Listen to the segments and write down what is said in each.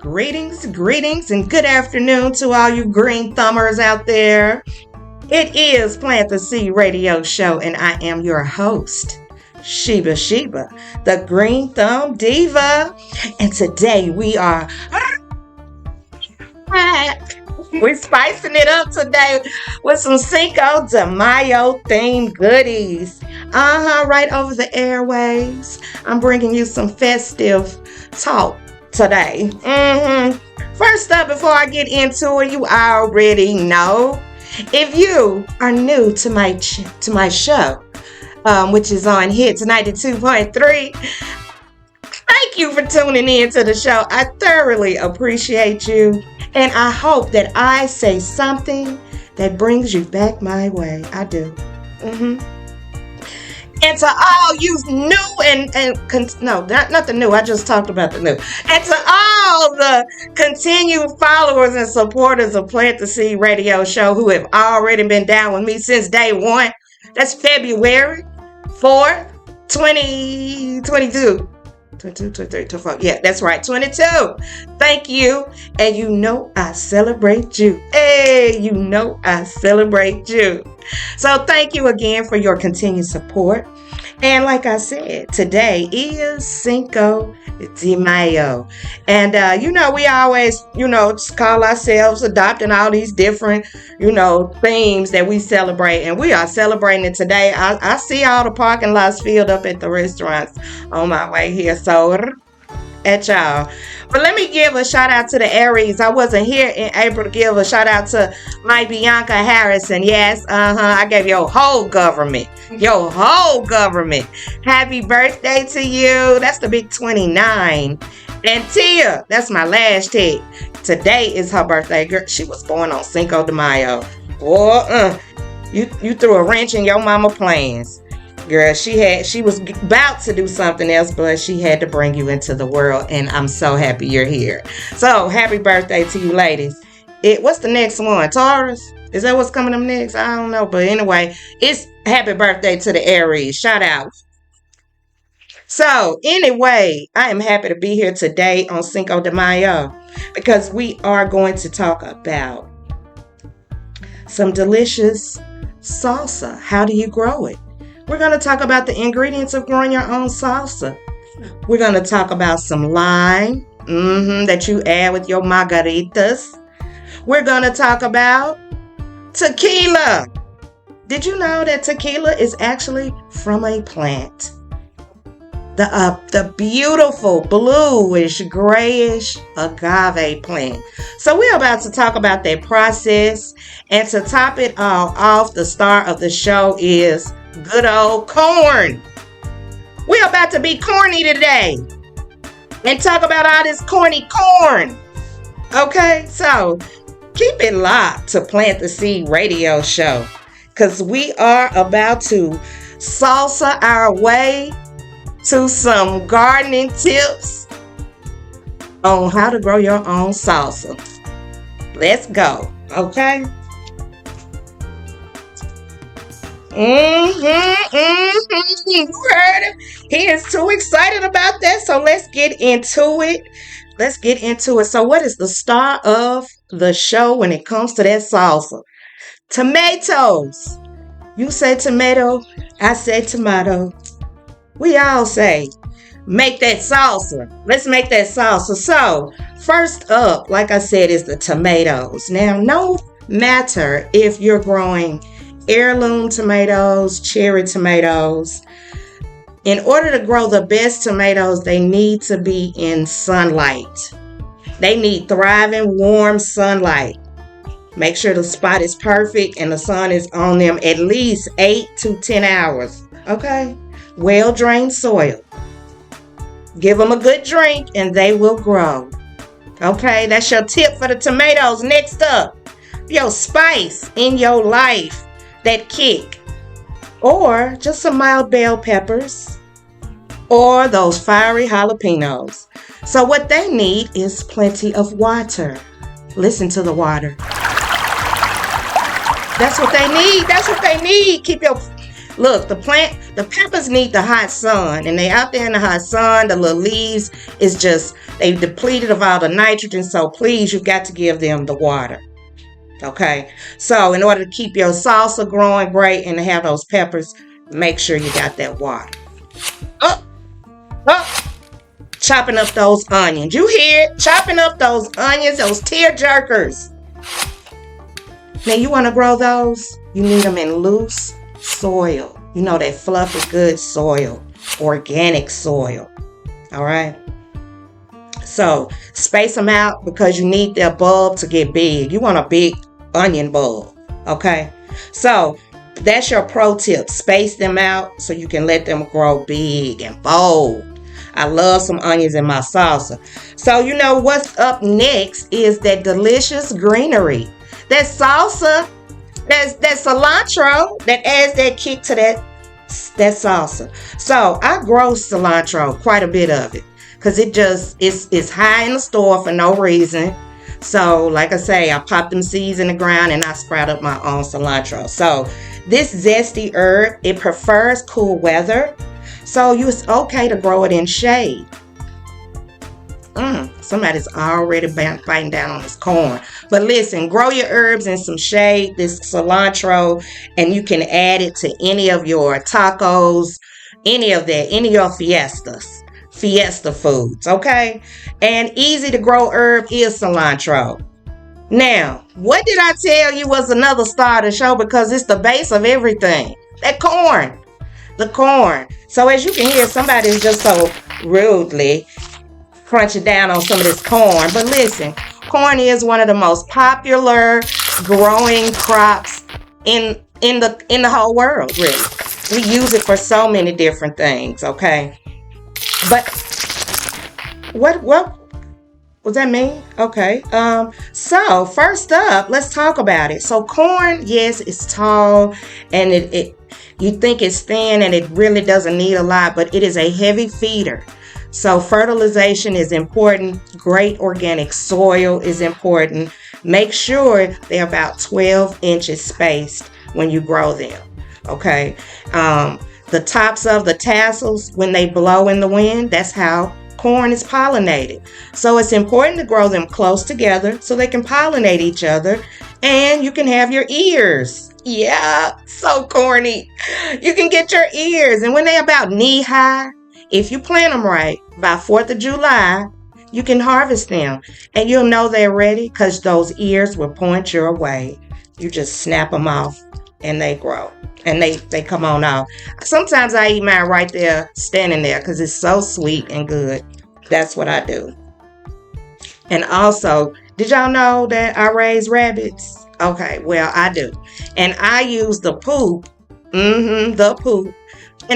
Greetings, and good afternoon to all you green thumbers out there. It is Plant the Seed Radio Show, and I am your host, Shiba, the Green Thumb Diva. And today we're spicing it up today with some Cinco De Mayo-themed goodies. Right over the airwaves. I'm bringing you some festive talk today. First up, before I get into it, you already know, if you are new to my show, which is on Hits92.3, thank you for tuning in to the show. I thoroughly appreciate you, and I hope that I say something that brings you back my way. I do. And to all you new not the new, I just talked about the new. And to all the continued followers and supporters of Plant the Seed Radio Show who have already been down with me since day one, that's February 4th, 2022. 22, 23, 24. Yeah, that's right, 22. Thank you. And you know I celebrate you. Hey, you know I celebrate you. So thank you again for your continued support. And like I said, today is Cinco De Mayo. And, we always, just call ourselves adopting all these different, themes that we celebrate. And we are celebrating it today. I see all the parking lots filled up at the restaurants on my way here. So, at y'all. But let me give a shout out to the Aries. I wasn't here in April to give a shout out to my Bianca Harrison. Yes, I gave your whole government. Happy birthday to you. That's the big 29. And Tia, that's my last hit. Today is her birthday. Girl, she was born on Cinco de Mayo. Boy, you threw a wrench in your mama plans. Girl, she was about to do something else, but she had to bring you into the world, and I'm so happy you're here. So, happy birthday to you ladies. What's the next one? Taurus? Is that what's coming up next? I don't know, but anyway, it's happy birthday to the Aries. Shout out. So, anyway, I am happy to be here today on Cinco de Mayo because we are going to talk about some delicious salsa. How do you grow it? We're going to talk about the ingredients of growing your own salsa. We're going to talk about some lime that you add with your margaritas. We're going to talk about tequila. Did you know that tequila is actually from a plant? The beautiful bluish, grayish agave plant. So we're about to talk about that process. And to top it all off, the star of the show is good old corn. We're about to be corny today and talk about all this corny corn. Okay, so keep it locked to Plant the Seed Radio Show because we are about to salsa our way to some gardening tips on how to grow your own salsa. Let's go, okay? You heard him. He is too excited about that. So let's get into it. So what is the star of the show when it comes to that salsa? Tomatoes. You say tomato, I say tomato. We all say, make that salsa. Let's make that salsa. So first up, like I said, is the tomatoes. Now, no matter if you're growing heirloom tomatoes, cherry tomatoes. In order to grow the best tomatoes, they need to be in sunlight. They need thriving, warm sunlight. Make sure the spot is perfect and the sun is on them at least 8 to 10 hours. Okay? Well-drained soil. Give them a good drink and they will grow. Okay? That's your tip for the tomatoes. Next up, your spice in your life. That kick, or just some mild bell peppers, or those fiery jalapenos. So what they need is plenty of water. Listen to the water. That's what they need. Keep your Look, the peppers need the hot sun, and they out there in the hot sun. The little leaves is just, they depleted of all the nitrogen. So please, you got to give them the water. Okay, so in order to keep your salsa growing great and to have those peppers, make sure you got that water. Up, up. Chopping up those onions. You hear it? Chopping up those onions, those tear jerkers. Now you want to grow those? You need them in loose soil. You know, that fluffy, good soil. Organic soil. All right? So space them out because you need their bulb to get big. You want a big onion bulb. Okay? So that's your pro tip. Space them out so you can let them grow big and bold. I love some onions in my salsa. So you know what's up next is that delicious greenery. That salsa, that cilantro that adds that kick to that salsa. So I grow cilantro, quite a bit of it, because it's high in the store for no reason. So like I say, I pop them seeds in the ground and I sprout up my own cilantro. So this zesty herb, it prefers cool weather. So it's okay to grow it in shade. Somebody's already biting down on this corn. But listen, grow your herbs in some shade, this cilantro, and you can add it to any of your tacos, any of your fiesta foods, okay? And easy to grow herb is cilantro. Now, what did I tell you was another star of the show? Because it's the base of everything. That corn. The corn. So as you can hear, somebody's just so rudely crunching down on some of this corn. But listen, corn is one of the most popular growing crops in the whole world, really. We use it for so many different things, okay? But what was that mean? Okay. So first up, let's talk about it. So corn, yes, it's tall and it you think it's thin and it really doesn't need a lot, but it is a heavy feeder. So fertilization is important. Great organic soil is important. Make sure they're about 12 inches spaced when you grow them. Okay. The tops of the tassels, when they blow in the wind, that's how corn is pollinated. So it's important to grow them close together so they can pollinate each other and you can have your ears. Yeah, so corny. You can get your ears, and when they're about knee high, if you plant them right, by 4th of July, you can harvest them. And you'll know they're ready because those ears will point your way. You just snap them off and they grow. And they come on off. Sometimes I eat mine right there, standing there, because it's so sweet and good. That's what I do. And also, did y'all know that I raise rabbits? Okay, well, I do. And I use the poop, and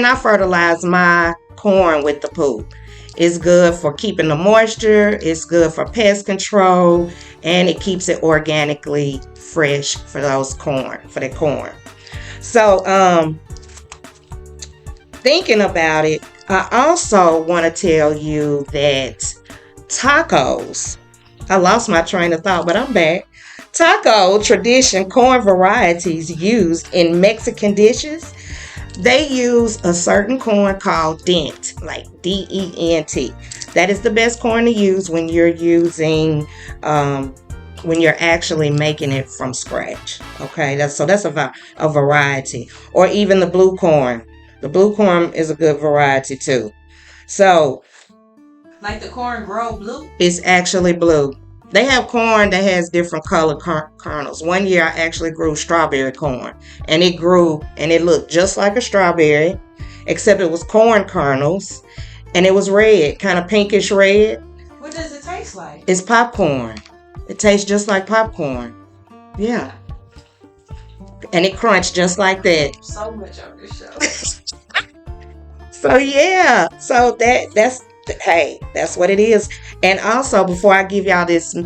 I fertilize my corn with the poop. It's good for keeping the moisture. It's good for pest control, and it keeps it organically fresh for the corn. So, thinking about it, I also want to tell you that tacos, I lost my train of thought, but I'm back. Taco tradition corn varieties used in Mexican dishes. They use a certain corn called dent, like D-E-N-T. That is the best corn to use when you're using, when you're actually making it from scratch. Okay, that's a variety. Or even the blue corn. The blue corn is a good variety too. So, like the corn grow blue? It's actually blue. They have corn that has different colored kernels. One year I actually grew strawberry corn. And it grew and it looked just like a strawberry, except it was corn kernels. And it was red, kind of pinkish red. What does it taste like? It's popcorn. It tastes just like popcorn. Yeah. And it crunched just like that. So much on this show. So yeah. So that's what it is. And also, before I give y'all this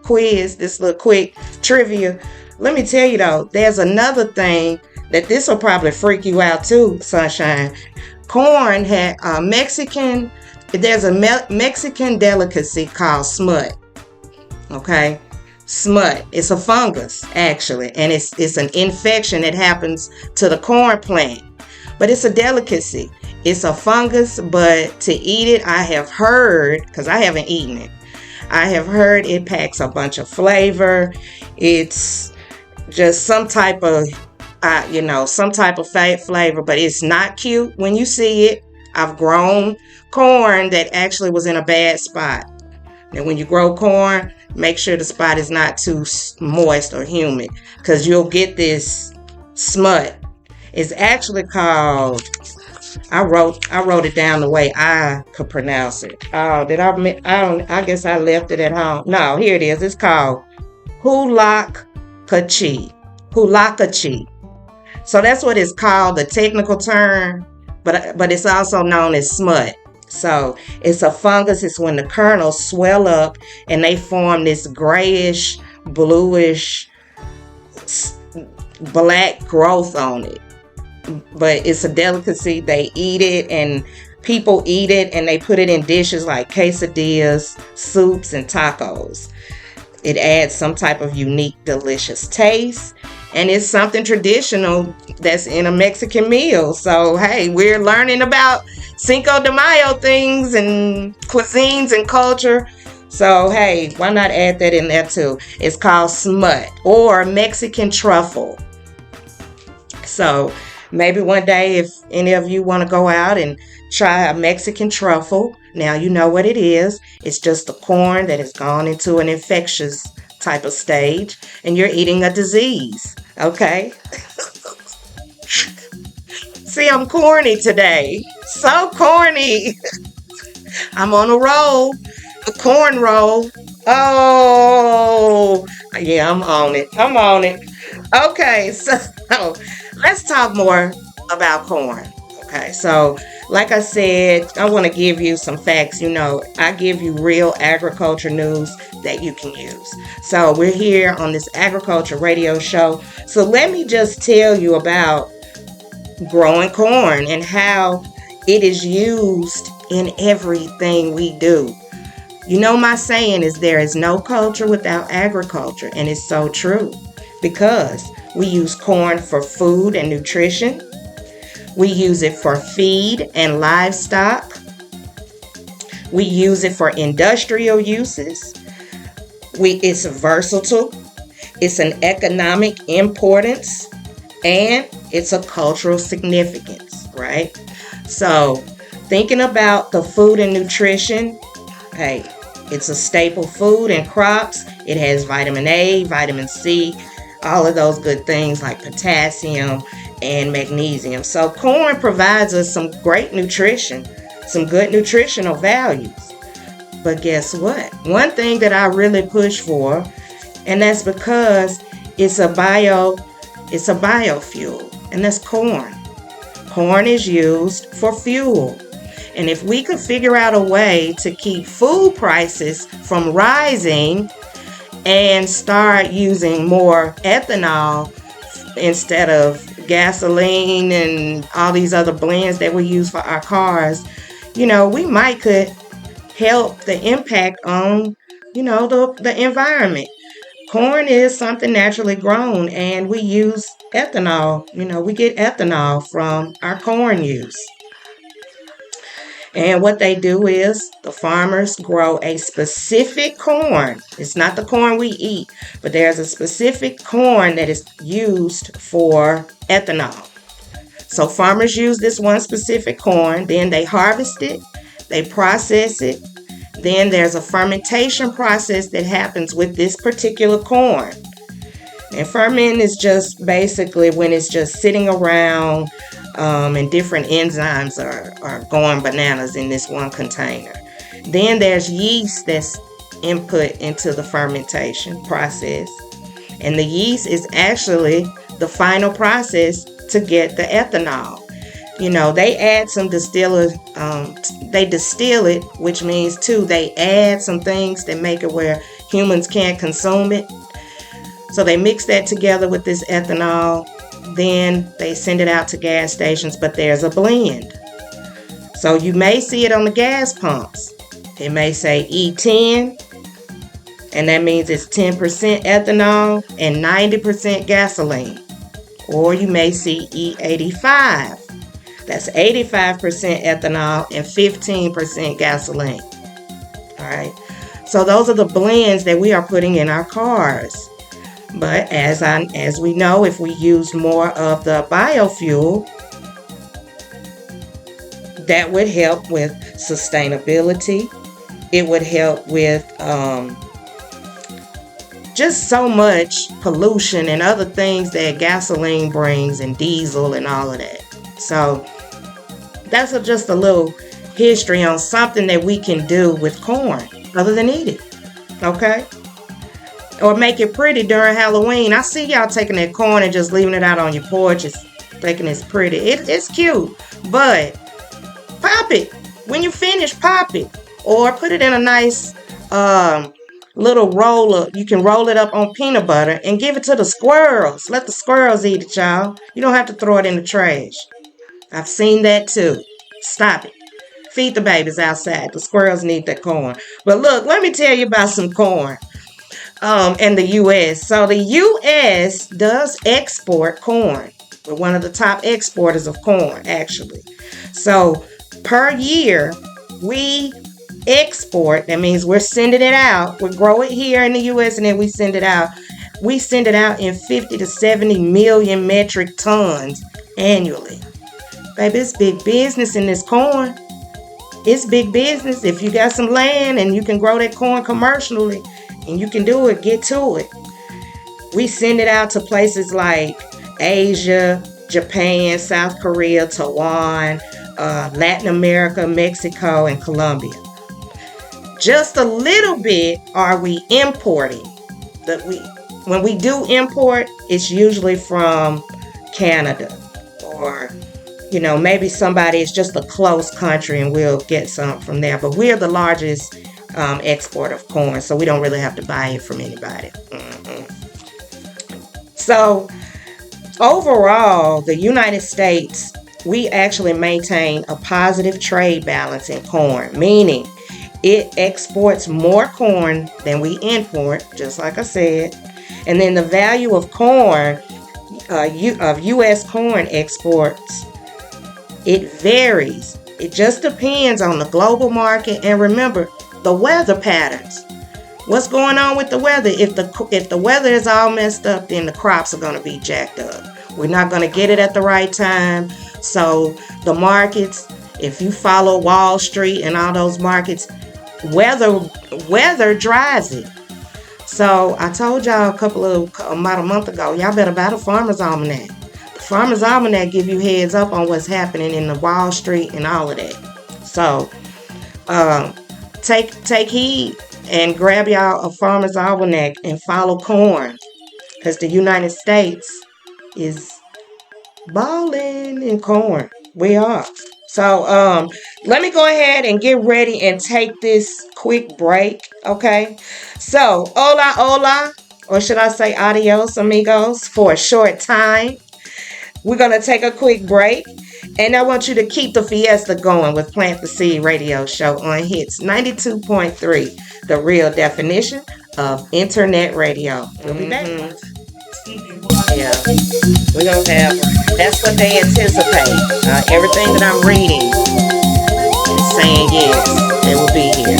quiz, this little quick trivia, let me tell you though, there's another thing that this will probably freak you out too, Sunshine. Corn had there's a Mexican delicacy called smut. Okay? Smut. It's a fungus, actually, and it's an infection that happens to the corn plant. but it's a delicacy. It's a fungus, but to eat it, I have heard, because I haven't eaten it, I have heard it packs a bunch of flavor. It's just some type of, some type of flavor, but it's not cute when you see it. I've grown corn that actually was in a bad spot. And when you grow corn, make sure the spot is not too moist or humid, because you'll get this smut. It's actually called. I wrote it down the way I could pronounce it. Oh, did I don't. I guess I left it at home. No, here it is. It's called Hulakachi. Hulakachi. So that's what it's called, the technical term, but it's also known as smut. So it's a fungus. It's when the kernels swell up and they form this grayish, bluish, black growth on it. But it's a delicacy. They eat it, and people eat it, and they put it in dishes like quesadillas, soups, and tacos. It adds some type of unique, delicious taste. And it's something traditional that's in a Mexican meal. So, hey, we're learning about Cinco de Mayo things and cuisines and culture. So, hey, why not add that in there too? It's called smut or Mexican truffle. So, maybe one day if any of you want to go out and try a Mexican truffle, now you know what it is. It's just the corn that has gone into an infectious type of stage, and you're eating a disease. Okay? See, I'm corny today. So corny. I'm on a roll. A corn roll. Oh, yeah, I'm on it. I'm on it. Okay, so let's talk more about corn. Okay, so like I said, I want to give you some facts. I give you real agriculture news that you can use. So we're here on this agriculture radio show. So let me just tell you about growing corn and how it is used in everything we do. My saying is there is no culture without agriculture, and it's so true because we use corn for food and nutrition. We use it for feed and livestock. We use it for industrial uses. It's versatile. It's an economic importance, and it's a cultural significance, right? So, thinking about the food and nutrition, hey, it's a staple food and crops. It has vitamin A, vitamin C, all of those good things like potassium and magnesium. So corn provides us some great nutrition, some good nutritional values. But guess what? One thing that I really push for, and that's because it's a biofuel, and that's corn. Corn is used for fuel. And if we could figure out a way to keep food prices from rising and start using more ethanol instead of gasoline and all these other blends that we use for our cars, we might could help the impact on, the environment. Corn is something naturally grown, and we use ethanol. We get ethanol from our corn use. And what they do is the farmers grow a specific corn. It's not the corn we eat, but there's a specific corn that is used for ethanol. So farmers use this one specific corn, then they harvest it, they process it, then there's a fermentation process that happens with this particular corn. And ferment is just basically when it's just sitting around and different enzymes are going bananas in this one container. Then there's yeast that's input into the fermentation process. And the yeast is actually the final process to get the ethanol. They add some they distill it, which means too, they add some things that make it where humans can't consume it. So they mix that together with this ethanol. Then they send it out to gas stations, but there's a blend. So you may see it on the gas pumps. It may say E10, and that means it's 10% ethanol and 90% gasoline. Or you may see E85. That's 85% ethanol and 15% gasoline. All right. So those are the blends that we are putting in our cars. But as we know, if we use more of the biofuel, that would help with sustainability. It would help with just so much pollution and other things that gasoline brings and diesel and all of that. So that's just a little history on something that we can do with corn other than eat it. Okay? Or make it pretty during Halloween. I see y'all taking that corn and just leaving it out on your porch, just thinking it's pretty. It's cute, but pop it. When you finish, pop it. Or put it in a nice little roller. You can roll it up on peanut butter and give it to the squirrels. Let the squirrels eat it, y'all. You don't have to throw it in the trash. I've seen that too. Stop it. Feed the babies outside. The squirrels need that corn. But look, let me tell you about some corn in the U.S. So the U.S. does export corn. We're one of the top exporters of corn, actually. So per year, we export. That means we're sending it out. We grow it here in the U.S. and then we send it out. We send it out in 50 to 70 million metric tons annually. Baby, it's big business in this corn. It's big business. If you got some land and you can grow that corn commercially and you can do it, get to it. We send it out to places like Asia, Japan, South Korea, Taiwan, Latin America, Mexico, and Colombia. Just a little bit are we importing. When we do import, it's usually from Canada or maybe somebody is just a close country and we'll get some from there. But we're the largest export of corn, so we don't really have to buy it from anybody. So overall, the United States, we actually maintain a positive trade balance in corn, meaning it exports more corn than we import, just like I said. And then the value of corn, of U.S. corn exports, it varies. It just depends on the global market. And remember, the weather patterns. What's going on with the weather? If the weather is all messed up, then the crops are going to be jacked up. We're not going to get it at the right time. So the markets, if you follow Wall Street and all those markets, weather drives it. So I told y'all about a month ago, y'all better buy the Farmer's Almanac. The Farmer's Almanac give you heads up on what's happening in the Wall Street and all of that. So take heed and grab y'all a Farmer's Almanac and follow corn, because the United States is balling in corn. We are. So let me go ahead and get ready and take this quick break. Okay. So hola, or should I say adios, amigos, for a short time. We're going to take a quick break. And I want you to keep the fiesta going with Plant the Seed radio show on Hits 92.3, the real definition of internet radio. We'll be back. Yeah, we're going to have, that's what they anticipate. Everything that I'm reading is saying yes, they will be here.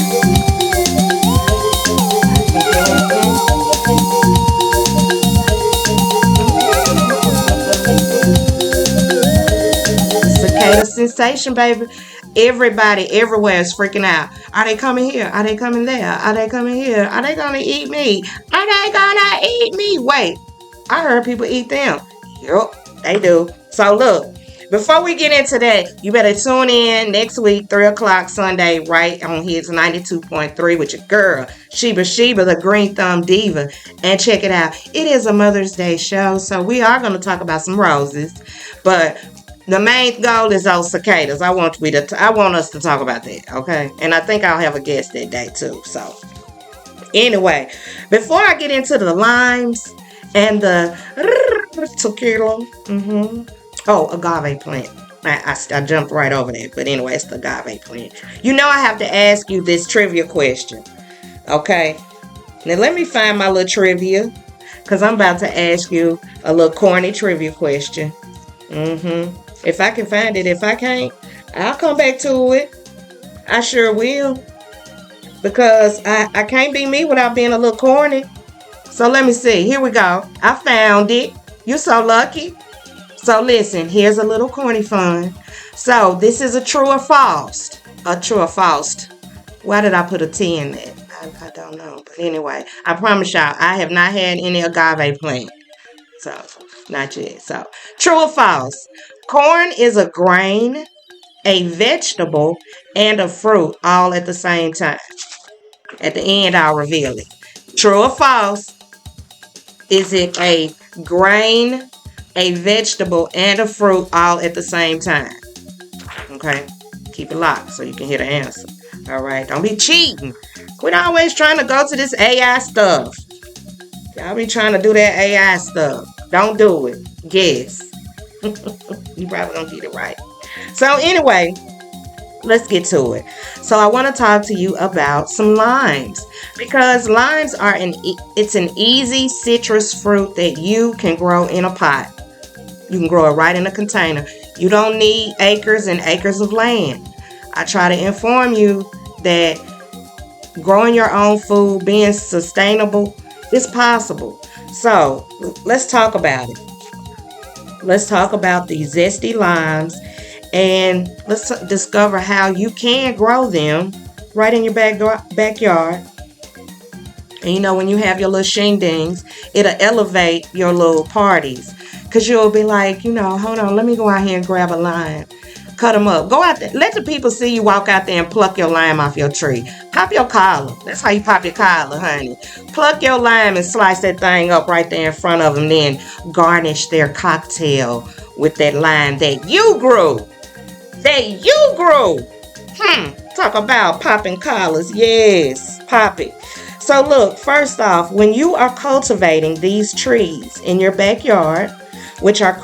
Cicada sensation, baby. Everybody everywhere is freaking out. Are they coming here? Are they coming there? Are they coming here? Are they gonna eat me? Are they gonna eat me? Wait, I heard people eat them. Yup, they do. So look, before we get into that, you better tune in next week, 3 o'clock Sunday, right on Hits 92.3 with your girl, Shiba, the Green Thumb Diva. And check it out. It is a Mother's Day show, so we are going to talk about some roses. But the main goal is those cicadas. I want us to talk about that, okay? And I think I'll have a guest that day too. So anyway, before I get into the limes and the tequila, agave plant. I jumped right over that, but anyway, it's the agave plant. I have to ask you this trivia question, okay? Now let me find my little trivia, because I'm about to ask you a little corny trivia question. If I can find it, if I can't, I'll come back to it. I sure will. Because I can't be me without being a little corny. So let me see. Here we go. I found it. You're so lucky. So listen, here's a little corny fun. So this is a true or false. A true or false. Why did I put a T in that? I don't know. But anyway, I promise y'all, I have not had any agave plant. So, not yet. So, true or false? Corn is a grain, a vegetable, and a fruit all at the same time. At the end, I'll reveal it. True or false? Is it a grain, a vegetable, and a fruit all at the same time? Okay? Keep it locked so you can hear the answer. All right? Don't be cheating. Quit always trying to go to this AI stuff. Y'all be trying to do that AI stuff. Don't do it. Guess. You probably don't get it right. So anyway, let's get to it. So I want to talk to you about some limes because limes are it's an easy citrus fruit that you can grow in a pot. You can grow it right in a container. You don't need acres and acres of land. I try to inform you that growing your own food, being sustainable, is possible. So let's talk about it. Let's talk about these zesty limes and let's discover how you can grow them right in your backyard. And you know, when you have your little shingdings, it'll elevate your little parties. Because you'll be like, hold on, let me go out here and grab a lime. Cut them up. Go out there. Let the people see you walk out there and pluck your lime off your tree. Pop your collar. That's how you pop your collar, honey. Pluck your lime and slice that thing up right there in front of them. Then garnish their cocktail with that lime that you grew. Talk about popping collars. Yes, pop it. So look, first off, when you are cultivating these trees in your backyard, which are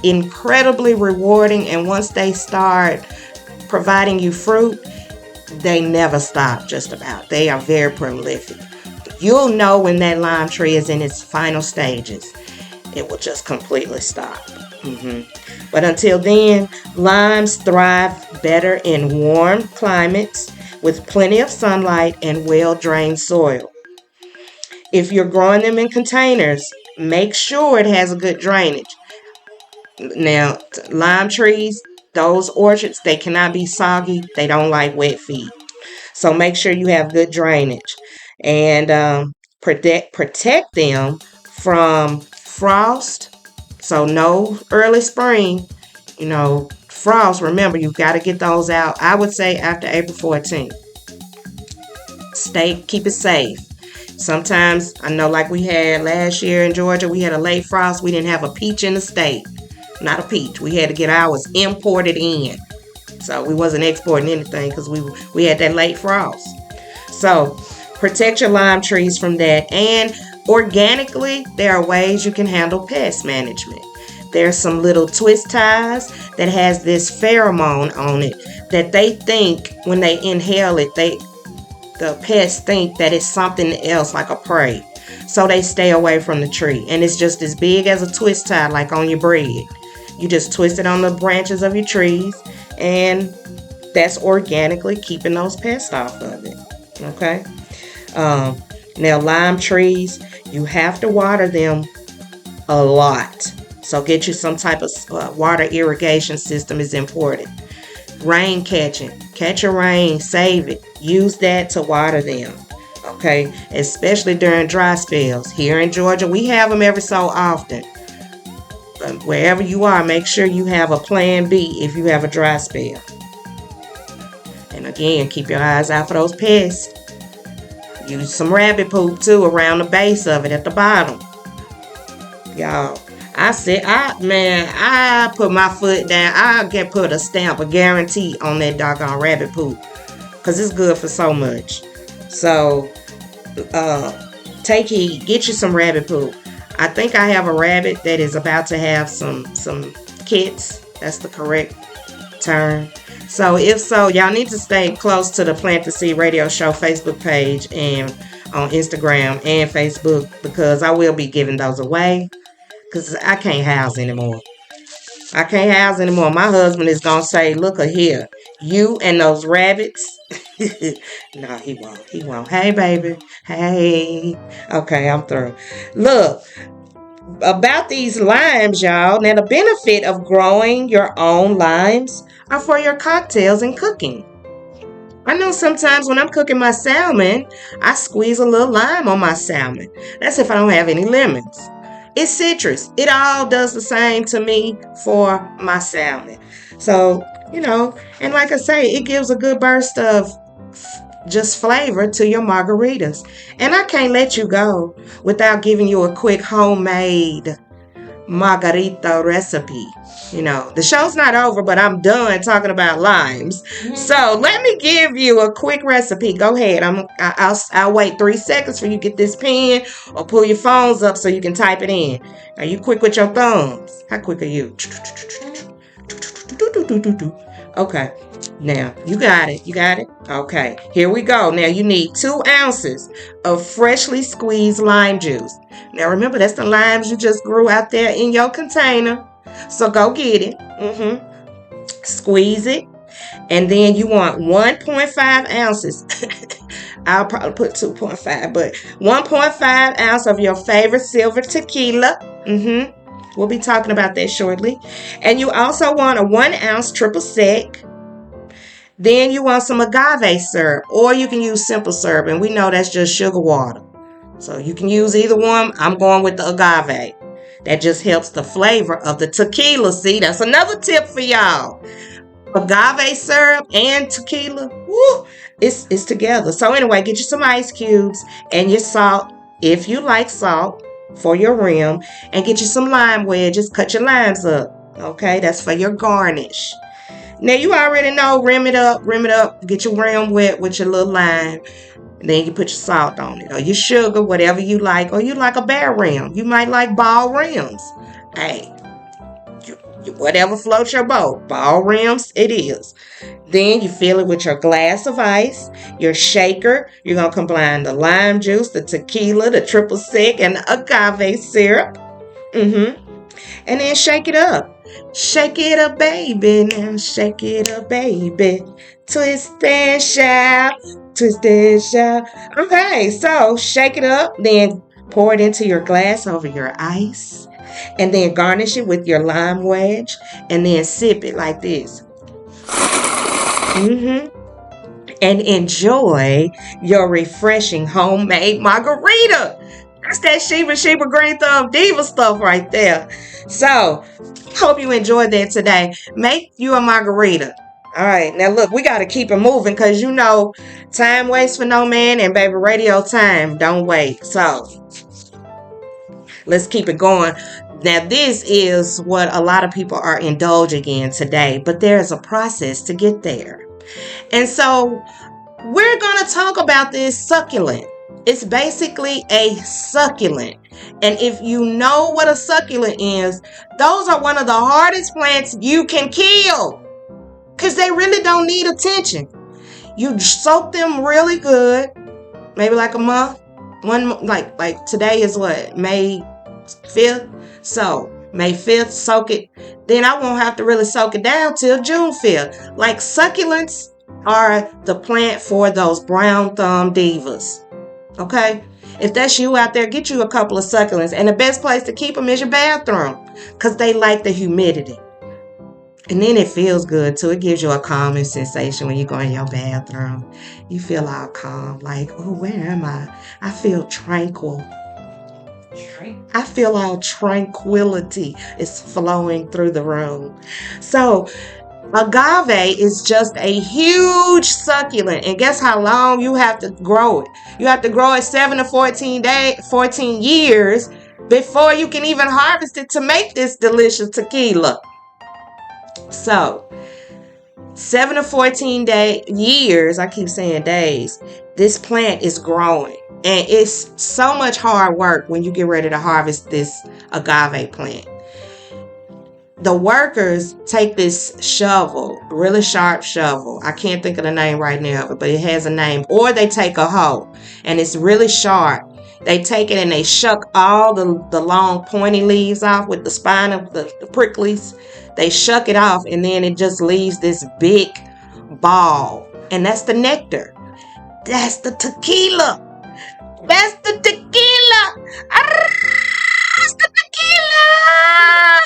incredibly rewarding, and once they start providing you fruit, they never stop just about. They are very prolific. You'll know when that lime tree is in its final stages. It will just completely stop. But until then, limes thrive better in warm climates with plenty of sunlight and well-drained soil. If you're growing them in containers, make sure it has a good drainage. Now, lime trees, those orchards, they cannot be soggy. They don't like wet feet. So make sure you have good drainage and protect them from frost. So no early spring, frost. Remember, you've got to get those out. I would say after April 14th. Keep it safe. Sometimes, I know like we had last year in Georgia, we had a late frost. We didn't have a peach in the state. Not a peach. We had to get ours imported in. So we wasn't exporting anything because we had that late frost. So protect your lime trees from that. And organically, there are ways you can handle pest management. There's some little twist ties that has this pheromone on it that they think when they inhale it, the pests think that it's something else like a prey. So they stay away from the tree. And it's just as big as a twist tie like on your bread. You just twist it on the branches of your trees and that's organically keeping those pests off of it. Okay? Now lime trees, you have to water them a lot. So get you some type of water irrigation system is important. Rain catching. Catch your rain. Save it. Use that to water them. Okay? Especially during dry spells. Here in Georgia, we have them every so often. But wherever you are, make sure you have a plan B if you have a dry spell. And again, keep your eyes out for those pests. Use some rabbit poop too around the base of it at the bottom. Y'all. I put my foot down. I put a stamp, a guarantee on that doggone rabbit poop. Because it's good for so much. So, take heed. Get you some rabbit poop. I think I have a rabbit that is about to have some kits. That's the correct term. So, if so, y'all need to stay close to the Plant the Seed Radio Show Facebook page and on Instagram and Facebook because I will be giving those away. Because I can't house anymore. I can't house anymore. My husband is gonna say, "Look here, you and those rabbits." No, he won't. He won't. Hey, baby. Hey. Okay, I'm through. Look, about these limes, y'all. Now, the benefit of growing your own limes are for your cocktails and cooking. I know sometimes when I'm cooking my salmon, I squeeze a little lime on my salmon. That's if I don't have any lemons. It's citrus. It all does the same to me for my salmon. So, and like I say, it gives a good burst of just flavor to your margaritas. And I can't let you go without giving you a quick homemade margarita recipe. The show's not over, but I'm done talking about limes. So let me give you a quick recipe. Go ahead. I'll wait 3 seconds for you to get this pen or pull your phones up so you can type it in. Are you quick with your thumbs? How quick are you? Okay. Now, you got it. You got it? Okay. Here we go. Now, you need 2 ounces of freshly squeezed lime juice. Now, remember, that's the limes you just grew out there in your container. So, go get it. Squeeze it. And then you want 1.5 ounces. I'll probably put 2.5, but 1.5 ounce of your favorite silver tequila. We'll be talking about that shortly. And you also want a 1 ounce triple sec. Then you want some agave syrup, or you can use simple syrup, and we know that's just sugar water. So you can use either one. I'm going with the agave. That just helps the flavor of the tequila. See, that's another tip for y'all. Agave syrup and tequila, woo, it's together. So anyway, get you some ice cubes and your salt, if you like salt, for your rim, and get you some lime wedges. Cut your limes up. Okay, that's for your garnish. Now you already know, rim it up, get your rim wet with your little lime. And then you put your salt on it, or your sugar, whatever you like, or you like a bare rim. You might like ball rims. Hey, whatever floats your boat. Ball rims, it is. Then you fill it with your glass of ice, your shaker. You're going to combine the lime juice, the tequila, the triple sec, and the agave syrup. And then shake it up. Shake it up, baby. Now shake it up, baby. Twist and shout. Twist and shout. Okay, so shake it up. Then pour it into your glass over your ice. And then garnish it with your lime wedge. And then sip it like this. And enjoy your refreshing homemade margarita. That's that Shiba Green Thumb Diva stuff right there. So, hope you enjoyed that today. Make you a margarita. All right, now look, we got to keep it moving because time waits for no man, and baby, radio time don't wait. So, let's keep it going. Now, this is what a lot of people are indulging in today, but there's a process to get there. And so, we're going to talk about this succulent. It's basically a succulent. And if you know what a succulent is, those are one of the hardest plants you can kill because they really don't need attention. You soak them really good, maybe like a month. Like today is what, May 5th? So May 5th, soak it. Then I won't have to really soak it down till June 5th. Like, succulents are the plant for those brown thumb divas. Okay? If that's you out there, get you a couple of succulents. And the best place to keep them is your bathroom because they like the humidity. And then it feels good too. It gives you a calming sensation when you go in your bathroom. You feel all calm, like, oh, where am I? I feel tranquil. I feel all tranquility is flowing through the room. So, agave is just a huge succulent. And guess how long you have to grow it? You have to grow it 7 to 14 years before you can even harvest it to make this delicious tequila. So, 7 to 14 years, I keep saying days, this plant is growing. And it's so much hard work when you get ready to harvest this agave plant. The workers take this shovel, really sharp shovel. I can't think of the name right now, but it has a name. Or they take a hoe, and it's really sharp. They take it and they shuck all the long pointy leaves off with the spine of the pricklies. They shuck it off and then it just leaves this big ball. And that's the nectar. That's the tequila. That's the tequila. That's the tequila.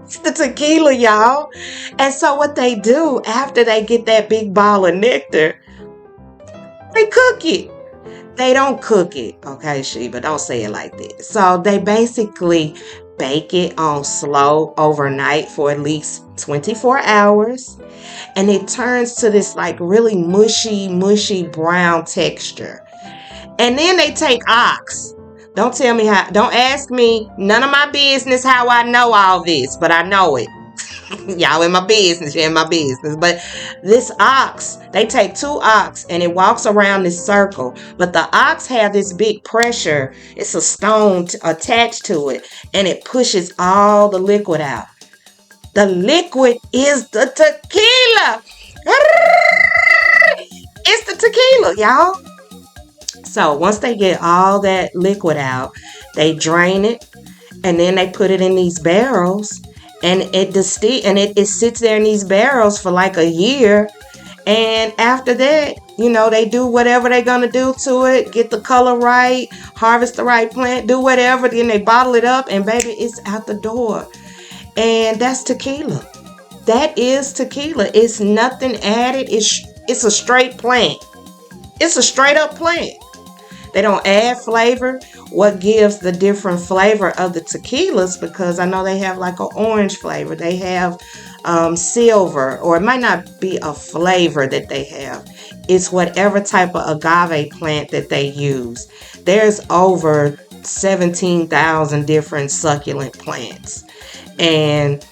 It's the tequila, y'all. And so what they do after they get that big ball of nectar, they cook it. They don't cook it, okay, Shiba, don't say it like this. So they basically bake it on slow overnight for at least 24 hours. And it turns to this like really mushy brown texture. And then they take ox. Don't tell me how, don't ask me, none of my business how I know all this, but I know it. Y'all in my business, you're in my business. But this ox, they take two ox and it walks around this circle. But the ox have this big pressure. It's a stone attached to it. And it pushes all the liquid out. The liquid is the tequila. It's the tequila, y'all. So once they get all that liquid out, they drain it and then they put it in these barrels and it sits there in these barrels for like a year. And after that, they do whatever they're gonna do to it, get the color right, harvest the right plant, do whatever, then they bottle it up and baby, it's out the door. And that's tequila. That is tequila. It's nothing added. It's a straight plant. It's a straight up plant. They don't add flavor. What gives the different flavor of the tequilas, because I know they have like an orange flavor. They have silver, or it might not be a flavor that they have. It's whatever type of agave plant that they use. There's over 17,000 different succulent plants. And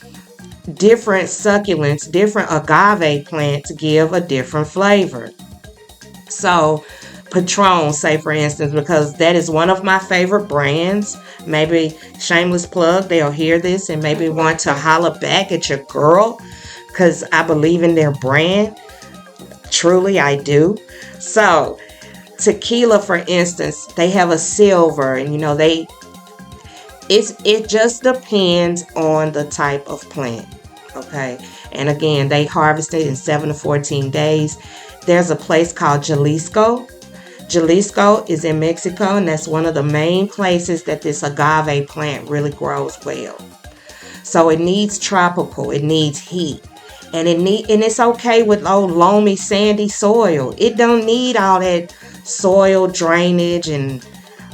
different succulents, different agave plants give a different flavor. So Patron, say for instance, because that is one of my favorite brands. Maybe shameless plug, they'll hear this and maybe want to holler back at your girl because I believe in their brand. Truly, I do. So tequila, for instance, they have a silver, and it just depends on the type of plant. Okay, and again, they harvest it in 7 to 14 days. There's a place called Jalisco. Jalisco is in Mexico, and that's one of the main places that this agave plant really grows well. So it needs tropical, it needs heat, and it's okay with old loamy, sandy soil. It don't need all that soil drainage and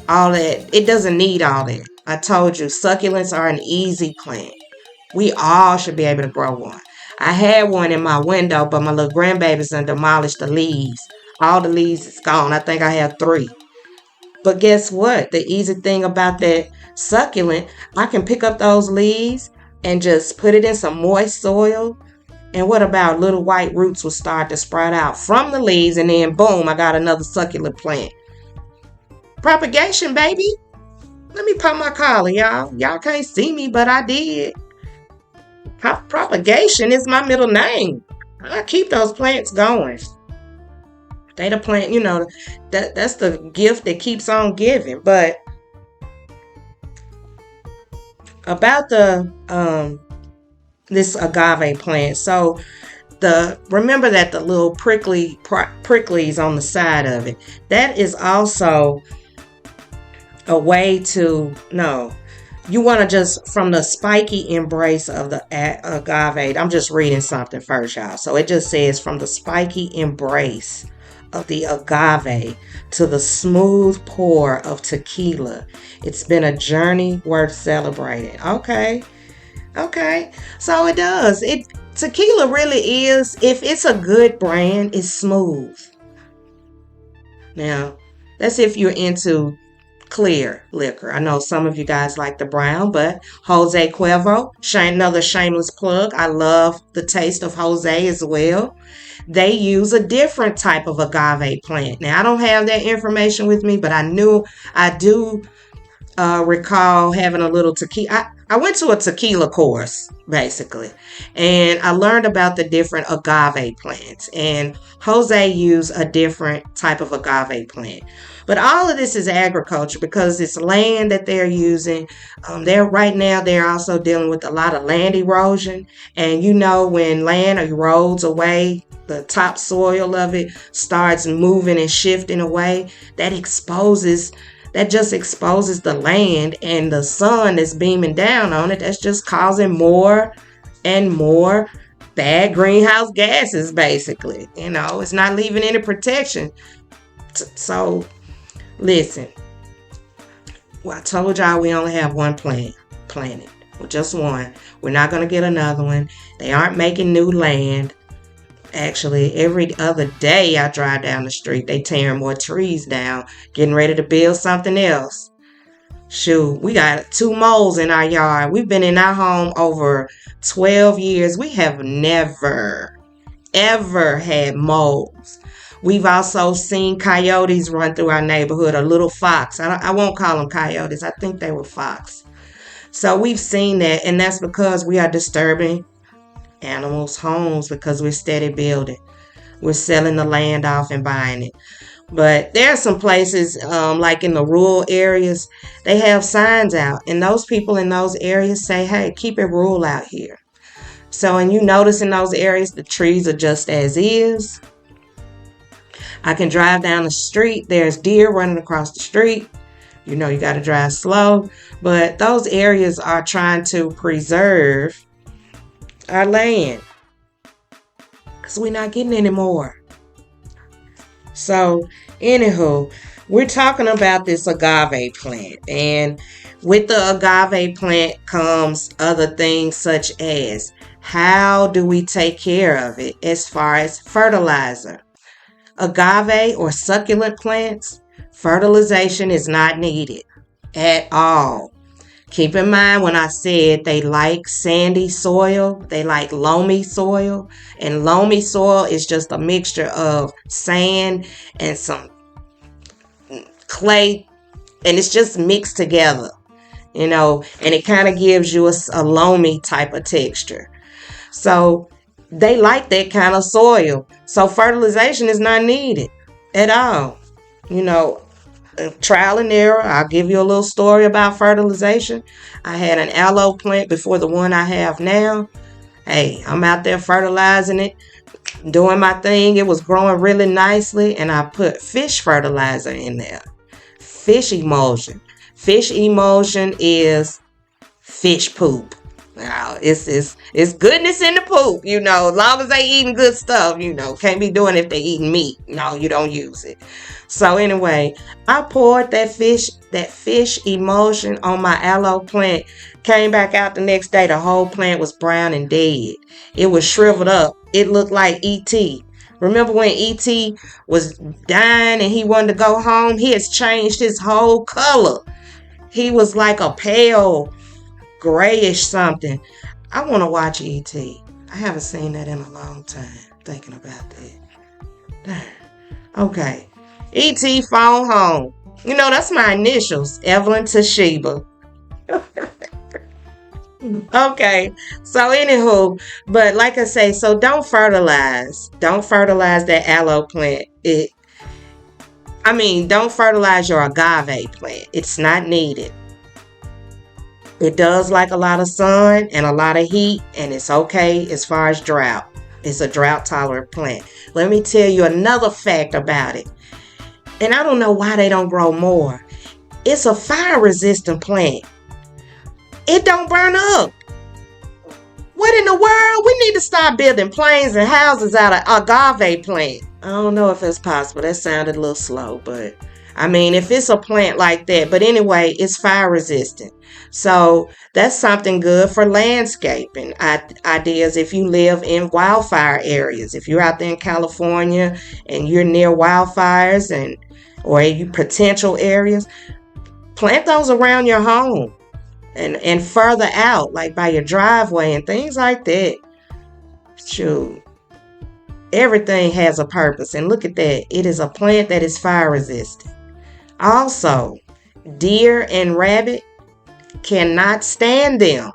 all that. It doesn't need all that. I told you, succulents are an easy plant. We all should be able to grow one. I had one in my window, but my little grandbabies done demolished the leaves. All the leaves is gone. I think I have 3. But guess what? The easy thing about that succulent, I can pick up those leaves and just put it in some moist soil. And what about little white roots will start to sprout out from the leaves, and then boom, I got another succulent plant. Propagation, baby. Let me pop my collar, y'all. Y'all can't see me, but I did. Propagation is my middle name. I keep those plants going. They the plant, that's the gift that keeps on giving. But about the this agave plant, so remember that the little pricklies on the side of it, that is also a way to you want to just, from the spiky embrace of the agave, I'm just reading something first, y'all. So it just says, from the spiky embrace of the agave to the smooth pour of tequila, it's been a journey worth celebrating. Okay. So it does. Tequila really is, if it's a good brand, it's smooth. Now, that's if you're into clear liquor. I know some of you guys like the brown, but Jose Cuervo, another shameless plug. I love the taste of Jose as well. They use a different type of agave plant. Now, I don't have that information with me, but I do recall having a little tequila. I went to a tequila course, basically, and I learned about the different agave plants. And Jose used a different type of agave plant. But all of this is agriculture because it's land that they're using. They're also dealing with a lot of land erosion. And when land erodes away, the topsoil of it starts moving and shifting away, that just exposes the land, and the sun that's beaming down on it, that's just causing more and more bad greenhouse gases, basically. It's not leaving any protection. So listen, well, I told y'all we only have one planet. Well, just one. We're not going to get another one. They aren't making new land. Actually, every other day I drive down the street, they tearing more trees down, getting ready to build something else. Shoot, we got 2 moles in our yard. We've been in our home over 12 years. We have never, ever had moles. We've also seen coyotes run through our neighborhood, a little fox. I won't call them coyotes. I think they were fox. So we've seen that, and that's because we are disturbing animals' homes because we're steady building. We're selling the land off and buying it. But there are some places, like in the rural areas, they have signs out, and those people in those areas say, "Hey, keep it rural out here." So, and you notice in those areas the trees are just as is. I can drive down the street. There's deer running across the street. You got to drive slow. But those areas are trying to preserve our land because we're not getting any more. So, anywho, we're talking about this agave plant. And with the agave plant comes other things such as how do we take care of it as far as fertilizer? Agave or succulent plants, fertilization is not needed at all. Keep in mind when I said they like sandy soil, they like loamy soil, and loamy soil is just a mixture of sand and some clay, and it's just mixed together, and it kind of gives you a loamy type of texture. So they like that kind of soil. So fertilization is not needed at all. Trial and error. I'll give you a little story about fertilization. I had an aloe plant before the one I have now. Hey, I'm out there fertilizing it, doing my thing. It was growing really nicely, and I put fish fertilizer in there. Fish emulsion. Fish emulsion is fish poop. Now, it's goodness in the poop, as long as they eating good stuff, can't be doing it if they eating meat. No, you don't use it. So anyway, I poured that fish emulsion on my aloe plant. Came back out the next day, the whole plant was brown and dead. It was shriveled up. It looked like E.T. Remember when E.T. was dying and he wanted to go home? He has changed his whole color. He was like a pale grayish something. I want to watch E.T. I haven't seen that in a long time. Thinking about that. Okay. E.T. phone home. That's my initials. Evelyn to Shiba. Okay. So anywho, but like I say, so don't fertilize. Don't fertilize that aloe plant. Don't fertilize your agave plant. It's not needed. It does like a lot of sun and a lot of heat, and it's okay as far as drought. It's a drought tolerant plant. Let me tell you another fact about it. And I don't know why they don't grow more. It's a fire resistant plant. It don't burn up. What in the world? We need to start building planes and houses out of agave plant. I don't know if it's possible. That sounded a little slow, but if it's a plant like that. But anyway, it's fire resistant. So that's something good for landscaping ideas if you live in wildfire areas. If you're out there in California and you're near wildfires or potential areas, plant those around your home and further out, like by your driveway and things like that. Shoot. Everything has a purpose. And look at that. It is a plant that is fire resistant. Also, Deer and rabbit cannot stand them.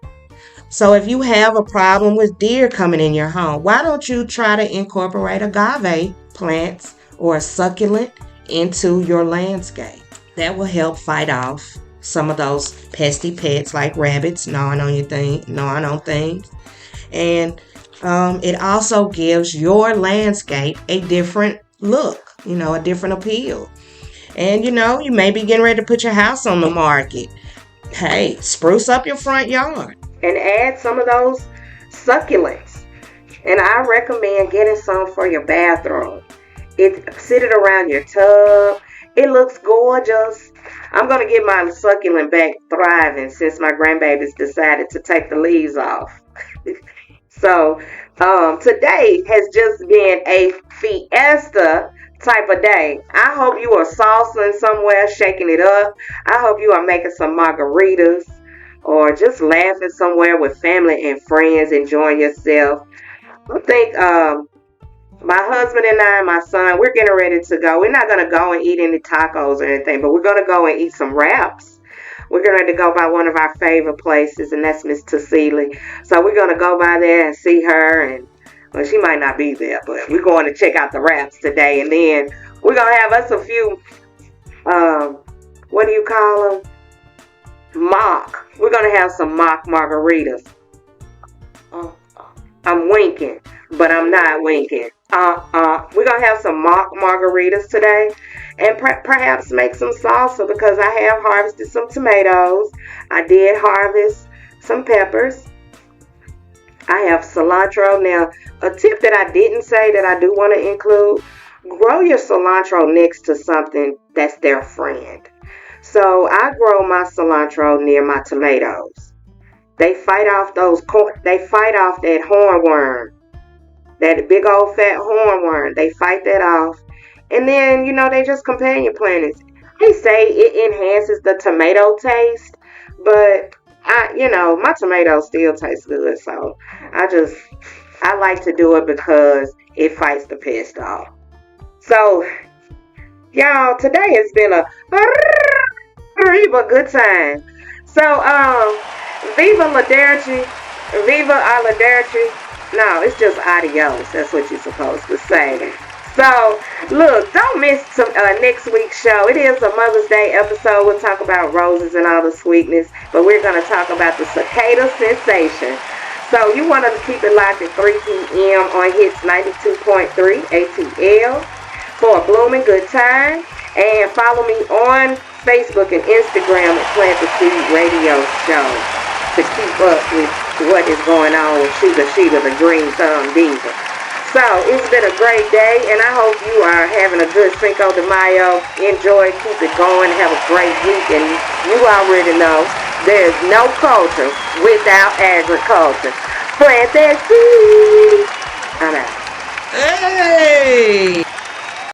So if you have a problem with deer coming in your home, why don't you try to incorporate agave plants or a succulent into your landscape? That will help fight off some of those pesky pets like rabbits gnawing on gnawing on things. And it also gives your landscape a different look, a different appeal. And you may be getting ready to put your house on the market. Hey, spruce up your front yard and add some of those succulents. And I recommend getting some for your bathroom. Sit it around your tub. It looks gorgeous. I'm going to get my succulent back thriving since my grandbabies decided to take the leaves off. So today has just been a fiesta type of day. I hope you are salsaing somewhere, shaking it up. I hope you are making some margaritas or just laughing somewhere with family and friends, enjoying yourself. I think my husband and I and my son, we're getting ready to go. We're not going to go and eat any tacos or anything, but we're going to go and eat some wraps. We're going to go by one of our favorite places, and that's Miss Tassili. So we're going to go by there and see her, and well, she might not be there, but we're going to check out the wraps today, and then we're going to have us a few, what do you call them? Mock. We're going to have some mock margaritas. I'm winking, but I'm not winking. We're going to have some mock margaritas today and perhaps make some salsa because I have harvested some tomatoes. I did harvest some peppers. I have cilantro. Now, a tip that I didn't say that I do want to include, grow your cilantro next to something that's their friend. So I grow my cilantro near my tomatoes. They fight off that hornworm. That big old fat hornworm. They fight that off. And then, they just companion plantings. They say it enhances the tomato taste, but my tomatoes still taste good. So I like to do it because it fights the pest off. So, y'all, today has been a good time. So, Viva La Derche, Viva a La Derche. No, it's just adios. That's what you're supposed to say. So, look, don't miss next week's show. It is a Mother's Day episode. We'll talk about roses and all the sweetness, but we're going to talk about the cicada sensation. So, you want to keep it locked at 3 p.m. on Hits92.3 ATL for a blooming good time. And follow me on Facebook and Instagram at Plant the Seed Radio Show to keep up with what is going on with Shiba, the Green Thumb Diva. So, it's been a great day, and I hope you are having a good Cinco de Mayo. Enjoy, keep it going, have a great week, and you already know there's no culture without agriculture. Plant that seed. I'm out.